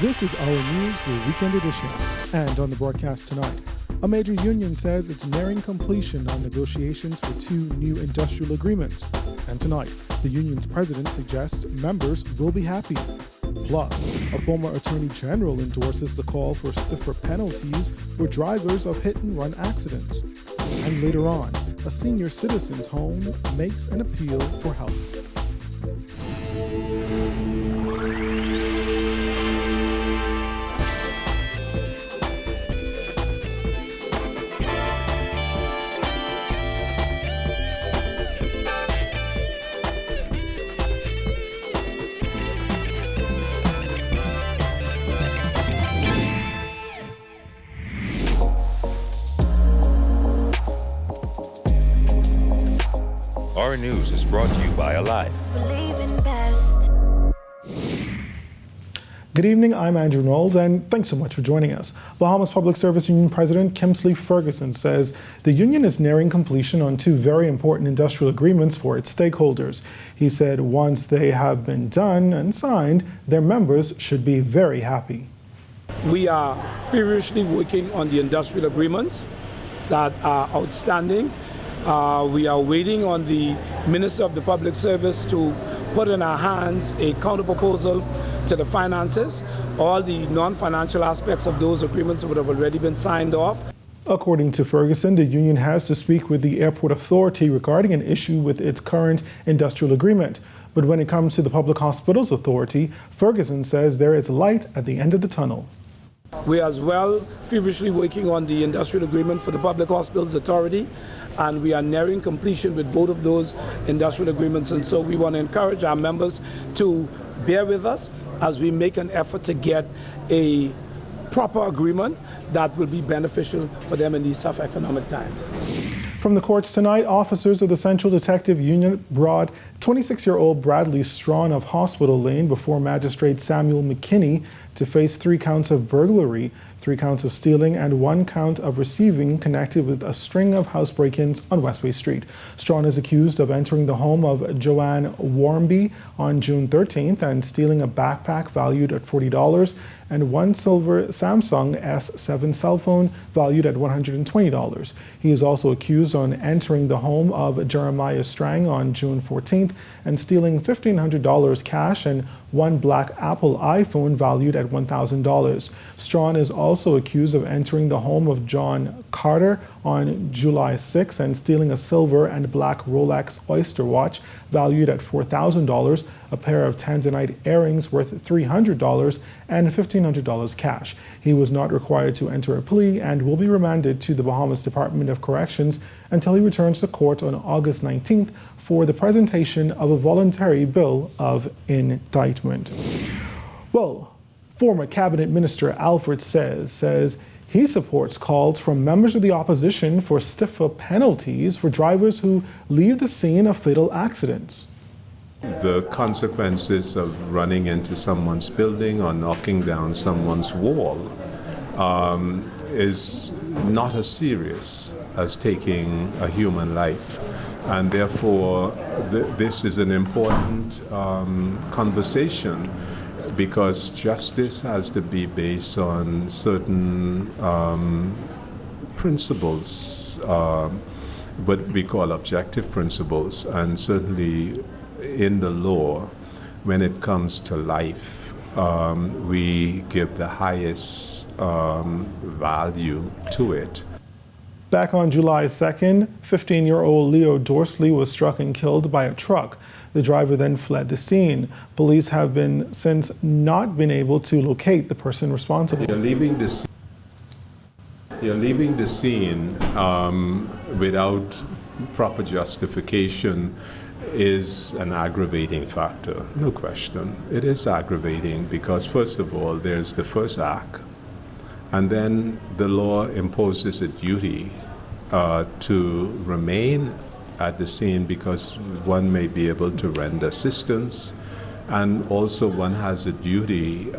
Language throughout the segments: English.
This is our news, the weekend edition. And on the broadcast tonight, a major union says it's nearing completion on negotiations for 2 new industrial agreements. And tonight, the union's president suggests members will be happy. Plus, a former attorney general endorses the call for stiffer penalties for drivers of hit-and-run accidents. And later on, a senior citizen's home makes an appeal for help. Our news is brought to you by Alive. Good evening, I'm Andrew Knowles, and thanks so much for joining us. Bahamas Public Service Union President Kingsley Ferguson says the union is nearing completion on 2 very important industrial agreements for its stakeholders. He said once they have been done and signed, their members should be very happy. We are feverishly working on the industrial agreements that are outstanding. We are waiting on the Minister of the Public Service to put in our hands a counter-proposal to the finances. All the non-financial aspects of those agreements would have already been signed off. According to Ferguson, the union has to speak with the airport authority regarding an issue with its current industrial agreement. But when it comes to the Public Hospitals Authority, Ferguson says there is light at the end of the tunnel. We are as well feverishly working on the industrial agreement for the Public Hospitals Authority, and we are nearing completion with both of those industrial agreements. And so we want to encourage our members to bear with us as we make an effort to get a proper agreement that will be beneficial for them in these tough economic times. From the courts tonight, officers of the Central Detective Unit brought 26-year-old Bradley Strawn of Hospital Lane before Magistrate Samuel McKinney to face 3 counts of burglary, 3 counts of stealing, and 1 count of receiving connected with a string of house break-ins on Westway Street. Strawn is accused of entering the home of Joanne Warmby on June 13th and stealing a backpack valued at $40 and 1 silver Samsung S7 cell phone valued at $120. He is also accused of entering the home of Jeremiah Strang on June 14th and stealing $1,500 cash and 1 black Apple iPhone valued at $1,000. Strawn is also accused of entering the home of John Carter on July 6 and stealing a silver and black Rolex Oyster watch valued at $4,000, a pair of Tanzanite earrings worth $300, and $1,500 cash. He was not required to enter a plea and will be remanded to the Bahamas Department of Corrections until he returns to court on August 19th for the presentation of a voluntary bill of indictment. Well, former Cabinet Minister Alfred says he supports calls from members of the opposition for stiffer penalties for drivers who leave the scene of fatal accidents. The consequences of running into someone's building or knocking down someone's wall is not as serious as taking a human life. And therefore, this is an important conversation, because justice has to be based on certain principles, what we call objective principles, and certainly in the law, when it comes to life, we give the highest value to it. Back on July 2nd, 15-year-old Leo Dorsley was struck and killed by a truck. The driver then fled the scene. Police have since not been able to locate the person responsible. You're leaving the scene without proper justification is an aggravating factor, no question. It is aggravating because, first of all, there's the first act, and then the law imposes a duty to remain at the scene because one may be able to render assistance, and also one has a duty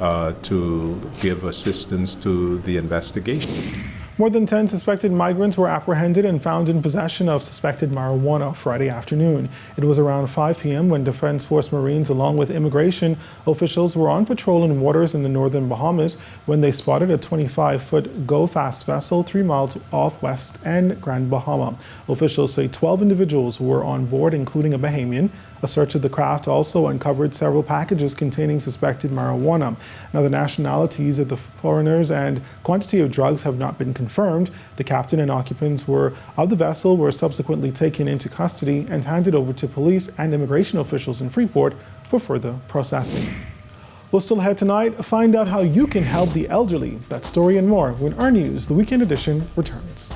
to give assistance to the investigation. More than 10 suspected migrants were apprehended and found in possession of suspected marijuana Friday afternoon. It was around 5 p.m. when Defense Force Marines along with immigration officials were on patrol in waters in the northern Bahamas when they spotted a 25-foot go-fast vessel 3 miles off West End, Grand Bahama. Officials say 12 individuals were on board, including a Bahamian. A search of the craft also uncovered several packages containing suspected marijuana. Now, the nationalities of the foreigners and quantity of drugs have not been confirmed. The captain and occupants of the vessel were subsequently taken into custody and handed over to police and immigration officials in Freeport for further processing. We'll still ahead tonight, find out how you can help the elderly. That story and more when our news, the weekend edition, returns.